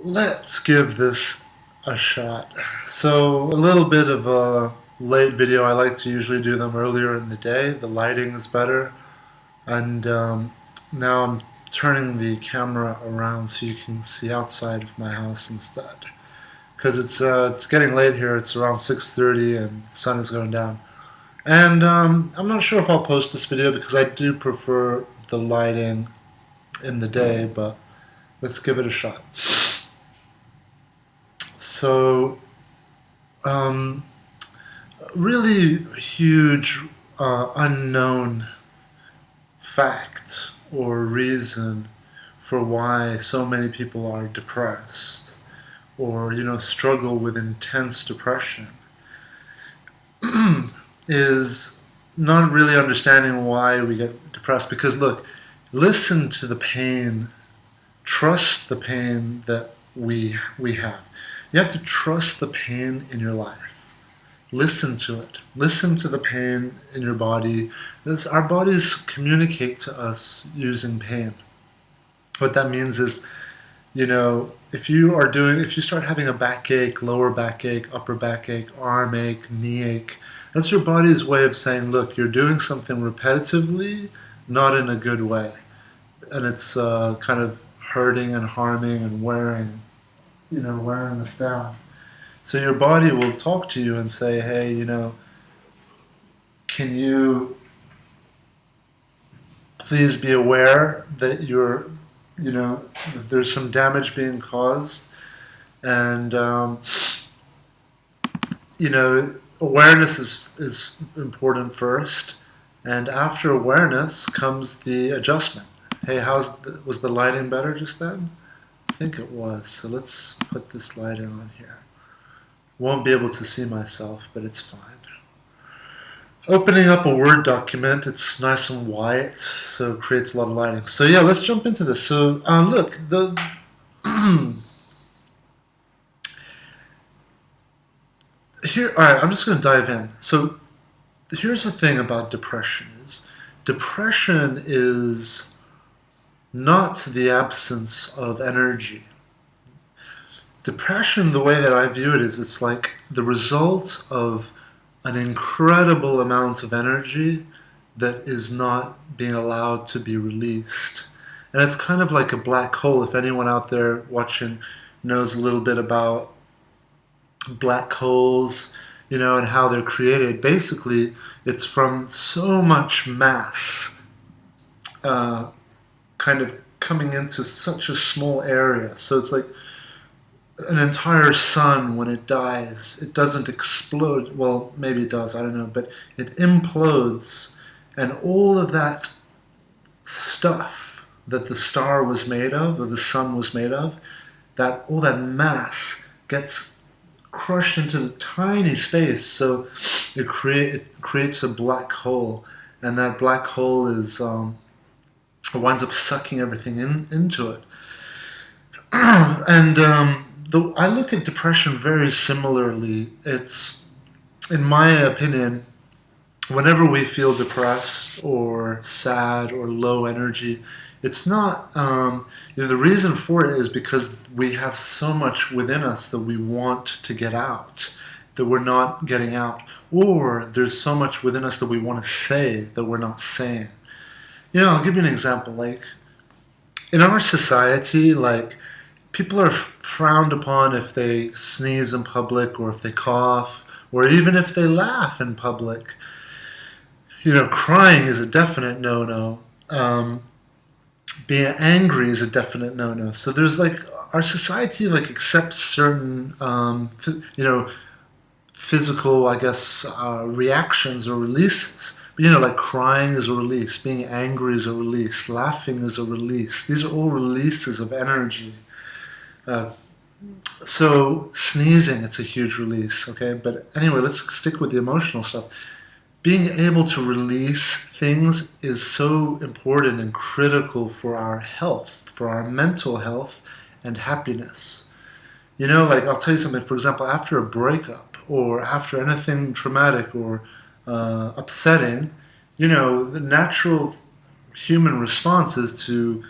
Let's give this a shot. So, a little bit of a late video. I like to usually do them earlier in the day. The lighting is better. And now I'm turning the camera around so you can see outside of my house instead. Because it's getting late here. It's around 6:30 and the sun is going down. And I'm not sure if I'll post this video because I do prefer the lighting in the day, but let's give it a shot. So, um, really huge unknown fact or reason for why so many people are depressed or struggle with intense depression is not really understanding why we get depressed. Because look, listen to the pain, trust the pain that we have. You have to trust the pain in your life. Listen to it. Listen to the pain in your body. Our bodies communicate to us using pain. What that means is, if you start having a backache, lower backache, upper backache, arm ache, knee ache, that's your body's way of saying, look, you're doing something repetitively, not in a good way. And it's kind of hurting and harming and wearing us down. So your body will talk to you and say, hey, can you please be aware that that there's some damage being caused, and awareness is important first, and after awareness comes the adjustment. Hey, was the lighting better just then? I think it was. So let's put this lighting on here. Won't be able to see myself, but it's fine. Opening up a Word document, it's nice and white, so it creates a lot of lighting. So yeah, let's jump into this. So look, here. All right, I'm just going to dive in. So here's the thing about depression: depression is not the absence of energy. Depression, the way that I view it, is it's like the result of an incredible amount of energy that is not being allowed to be released. And it's kind of like a black hole. If anyone out there watching knows a little bit about black holes, and how they're created, basically it's from so much mass kind of coming into such a small area. So it's like an entire sun, when it dies, it doesn't explode. Well, maybe it does, I don't know, but it implodes, and all of that stuff that the star was made of, or the sun was made of, that all that mass gets crushed into the tiny space. So it creates a black hole, and that black hole is winds up sucking everything into it. And I look at depression very similarly. It's, in my opinion, whenever we feel depressed or sad or low energy, it's not, the reason for it is because we have so much within us that we want to get out, that we're not getting out. Or there's so much within us that we want to say that we're not saying. I'll give you an example. Like, in our society, like, people are frowned upon if they sneeze in public, or if they cough, or even if they laugh in public. Crying is a definite no-no. Being angry is a definite no-no. So there's like, our society like accepts certain, physical, I guess, reactions or releases. Like crying is a release, being angry is a release, laughing is a release. These are all releases of energy. So sneezing, it's a huge release, okay? But anyway, let's stick with the emotional stuff. Being able to release things is so important and critical for our health, for our mental health and happiness. Like, I'll tell you something. For example, after a breakup or after anything traumatic or upsetting, the natural human response is to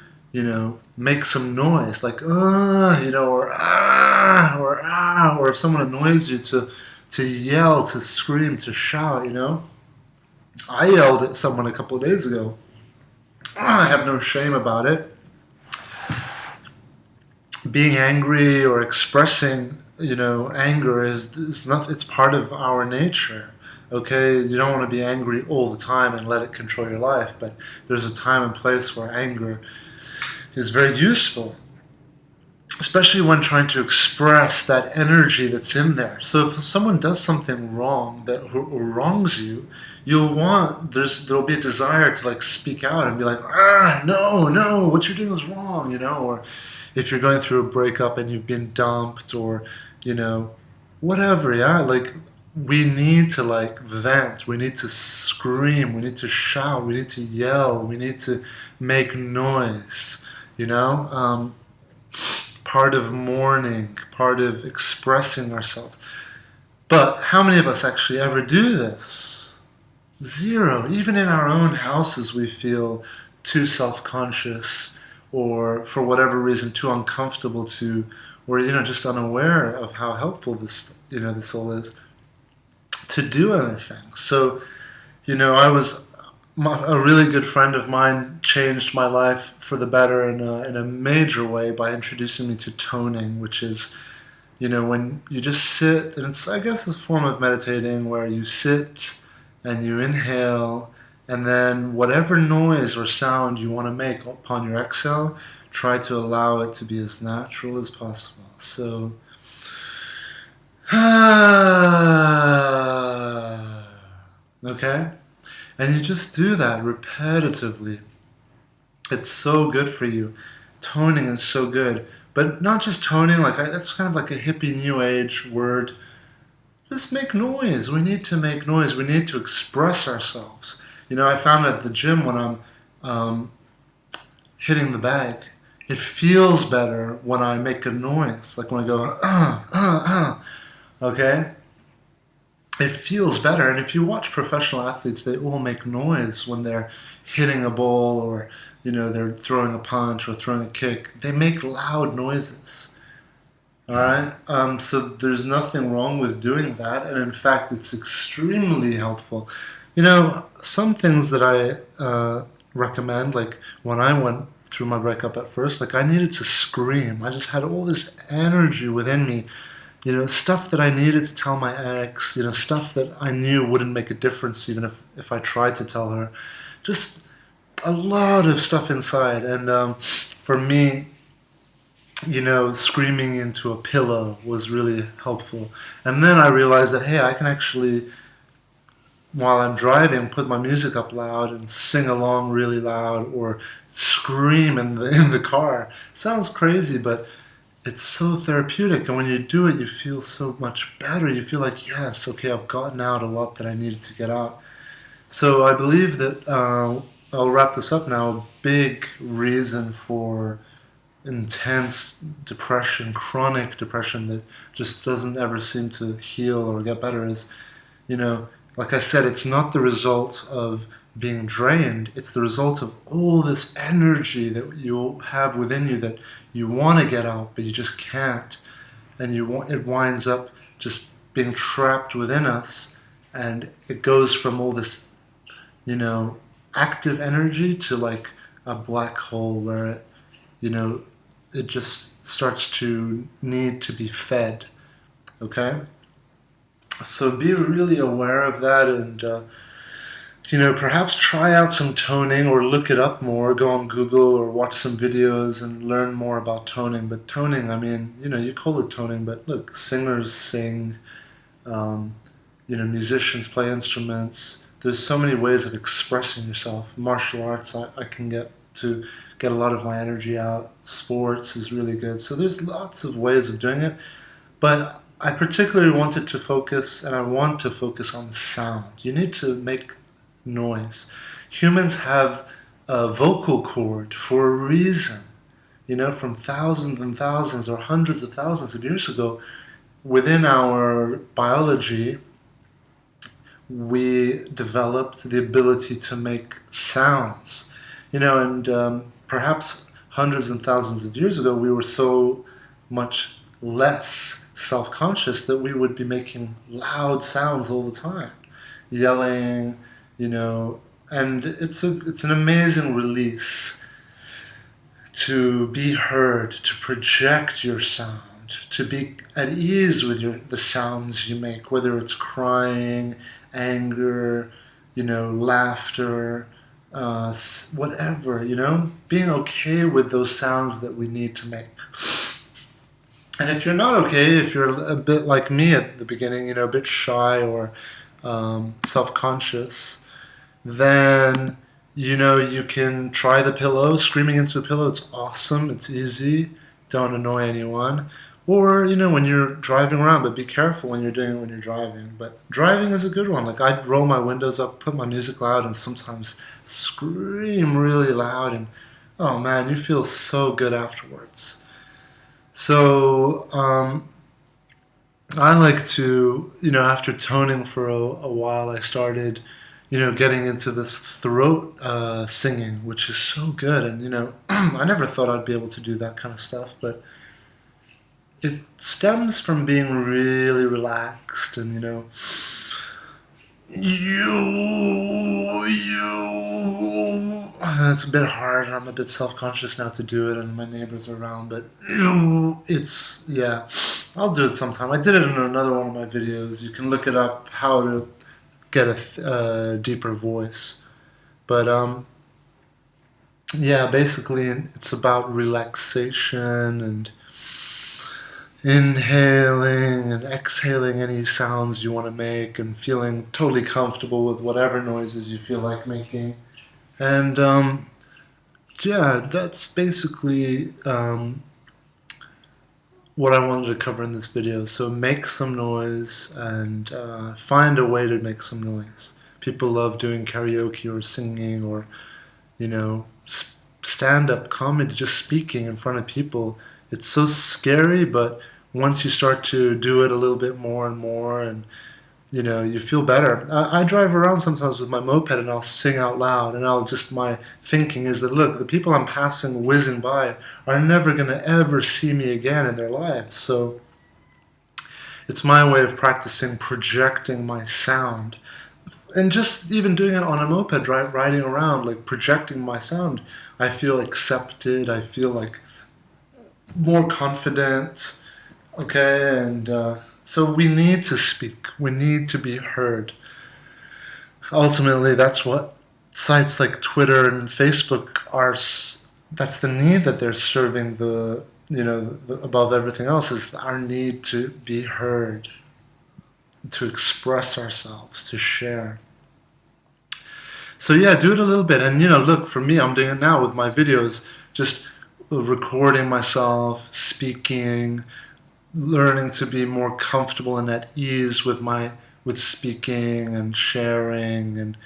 make some noise, like or if someone annoys you, to yell, to scream, to shout. I yelled at someone a couple of days ago. I have no shame about it. Being angry or expressing, anger is not. It's part of our nature. Okay, you don't want to be angry all the time and let it control your life, but there's a time and place where anger is very useful, especially when trying to express that energy that's in there. So if someone does something wrong or wrongs you, there'll be a desire to like speak out and be like, no, what you're doing is wrong, or if you're going through a breakup and you've been dumped, or whatever, yeah, like we need to like vent, we need to scream, we need to shout, we need to yell, we need to make noise, part of mourning, part of expressing ourselves. But how many of us actually ever do this? Zero. Even in our own houses we feel too self-conscious, or for whatever reason too uncomfortable to, or just unaware of how helpful this all is, to do anything. So a really good friend of mine changed my life for the better in a major way by introducing me to toning, which is, when you just sit, and I guess it's a form of meditating where you sit and you inhale, and then whatever noise or sound you want to make upon your exhale, try to allow it to be as natural as possible. So, okay? And you just do that repetitively. It's so good for you. Toning is so good. But not just toning, that's kind of like a hippie new age word. Just make noise. We need to make noise. We need to express ourselves. I found at the gym when I'm hitting the bag, it feels better when I make a noise. Like when I go, okay? It feels better. And if you watch professional athletes, they all make noise when they're hitting a ball, or they're throwing a punch or throwing a kick. They make loud noises. All right. So there's nothing wrong with doing that, and in fact, it's extremely helpful. Some things that I recommend, like when I went through my breakup at first, like I needed to scream. I just had all this energy within me. Stuff that I needed to tell my ex, stuff that I knew wouldn't make a difference even if I tried to tell her. Just a lot of stuff inside. And for me, screaming into a pillow was really helpful. And then I realized that, hey, I can actually, while I'm driving, put my music up loud and sing along really loud, or scream in the car. Sounds crazy, but it's so therapeutic, and when you do it, you feel so much better. You feel like, yes, okay, I've gotten out a lot that I needed to get out. So I believe that I'll wrap this up now. A big reason for intense depression, chronic depression that just doesn't ever seem to heal or get better is, like I said, it's not the result of being drained. It's the result of all this energy that you have within you that you want to get out, but you just can't. And it winds up just being trapped within us. And it goes from all this, active energy to like a black hole where it just starts to need to be fed. Okay? So be really aware of that, and perhaps try out some toning, or look it up more. Go on Google or watch some videos and learn more about toning. But toning, I mean, you call it toning, but look, singers sing, musicians play instruments. There's so many ways of expressing yourself. Martial arts, I can get a lot of my energy out. Sports is really good. So there's lots of ways of doing it. But I particularly wanted to focus, and I want to focus on sound. You need to make noise. Humans have a vocal cord for a reason. From thousands and thousands or hundreds of thousands of years ago, within our biology, we developed the ability to make sounds. And perhaps hundreds and thousands of years ago, we were so much less self-conscious that we would be making loud sounds all the time, yelling, you know, and it's an amazing release to be heard, to project your sound, to be at ease with the sounds you make, whether it's crying, anger, laughter, whatever, being okay with those sounds that we need to make. And if you're not okay, if you're a bit like me at the beginning, a bit shy or self-conscious, then you can try the pillow, screaming into a pillow. It's awesome. It's easy. Don't annoy anyone. Or, when you're driving around, but be careful when you're doing it when you're driving. But driving is a good one. Like, I'd roll my windows up, put my music loud, and sometimes scream really loud. And, oh man, you feel so good afterwards. So, I like to, after toning for a while, I started getting into this throat singing, which is so good. And, I never thought I'd be able to do that kind of stuff, but it stems from being really relaxed and, it's a bit hard, and I'm a bit self-conscious now to do it, and my neighbors are around, but yeah, I'll do it sometime. I did it in another one of my videos. You can look it up, how to get a deeper voice. But yeah, basically it's about relaxation and inhaling and exhaling any sounds you want to make and feeling totally comfortable with whatever noises you feel like making. And yeah, that's basically what I wanted to cover in this video. So make some noise and find a way to make some noise. People love doing karaoke or singing or, stand-up comedy, just speaking in front of people. It's so scary, but once you start to do it a little bit more and more, and you feel better. I drive around sometimes with my moped and I'll sing out loud, and my thinking is that, look, the people I'm passing, whizzing by, are never going to ever see me again in their lives. So it's my way of practicing projecting my sound. And just even doing it on a moped, riding around, like projecting my sound, I feel accepted, I feel like more confident, okay, and so we need to speak. We need to be heard. Ultimately, that's what sites like Twitter and Facebook are. That's the need that they're serving. Above everything else is our need to be heard, to express ourselves, to share. So yeah, do it a little bit. And look, for me, I'm doing it now with my videos, just recording myself, speaking, learning to be more comfortable and at ease with speaking and sharing, and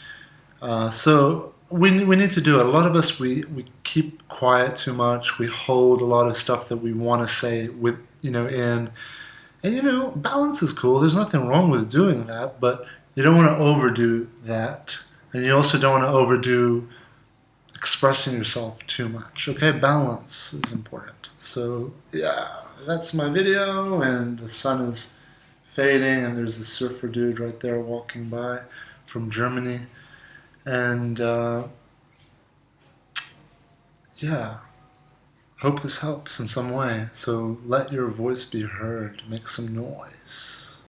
so we need to do it. A lot of us we keep quiet too much. We hold a lot of stuff that we want to say and balance is cool. There's nothing wrong with doing that, but you don't want to overdo that, and you also don't want to overdo expressing yourself too much. Okay, balance is important. So yeah, that's my video, and the sun is fading, and there's a surfer dude right there walking by from Germany, and yeah, hope this helps in some way. So let your voice be heard, make some noise.